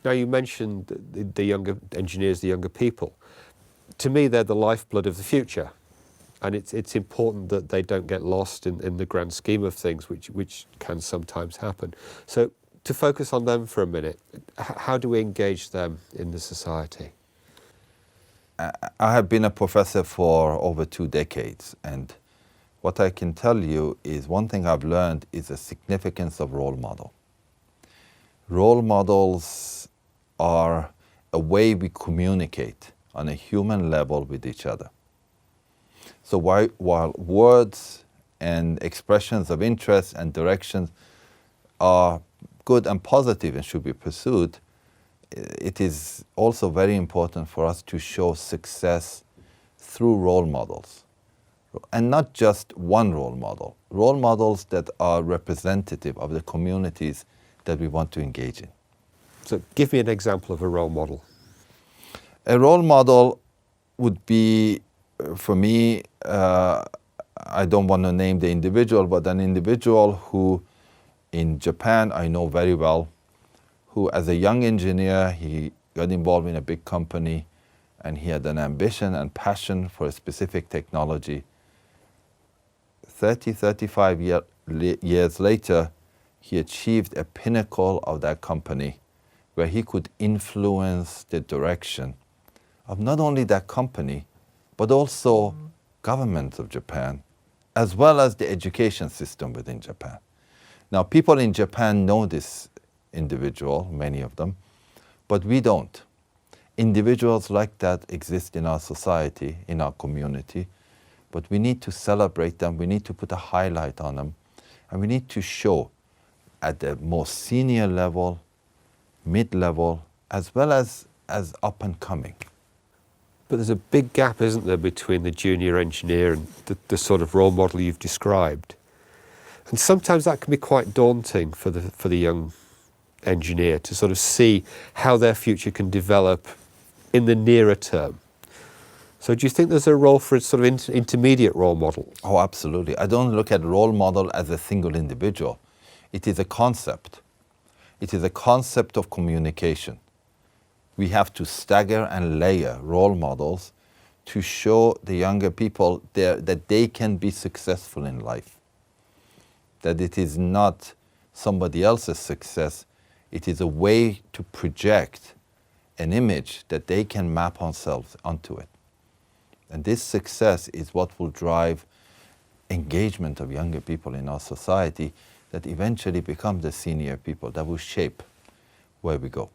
Now, you mentioned the younger engineers, the younger people. To me, they're the lifeblood of the future. And it's important that they don't get lost in the grand scheme of things, which can sometimes happen. So to focus on them for a minute, how do we engage them in the society? I have been a professor for over 2 decades, and what I can tell you is one thing I've learned is the significance of role model. Role models are a way we communicate on a human level with each other. So while words and expressions of interest and direction are good and positive and should be pursued, it is also very important for us to show success through role models. And not just one role models that are representative of the communities that we want to engage in. So give me an example of a role model. A role model would be, for me, I don't want to name the individual, but an individual who in Japan I know very well, who as a young engineer, he got involved in a big company and he had an ambition and passion for a specific technology. 35 years later, he achieved a pinnacle of that company where he could influence the direction of not only that company, but also government of Japan, as well as the education system within Japan. Now, people in Japan know this individual, many of them, but we don't. Individuals like that exist in our society, in our community, but we need to celebrate them, we need to put a highlight on them, and we need to show at the most senior level, mid-level, as well as up and coming. But there's a big gap, isn't there, between the junior engineer and the sort of role model you've described. And sometimes that can be quite daunting for the young engineer to sort of see how their future can develop in the nearer term. So do you think there's a role for a sort of intermediate role model? Oh, absolutely. I don't look at role model as a single individual. It is a concept. It is a concept of communication. We have to stagger and layer role models to show the younger people that they can be successful in life. That it is not somebody else's success, it is a way to project an image that they can map themselves onto it. And this success is what will drive engagement of younger people in our society that eventually become the senior people that will shape where we go.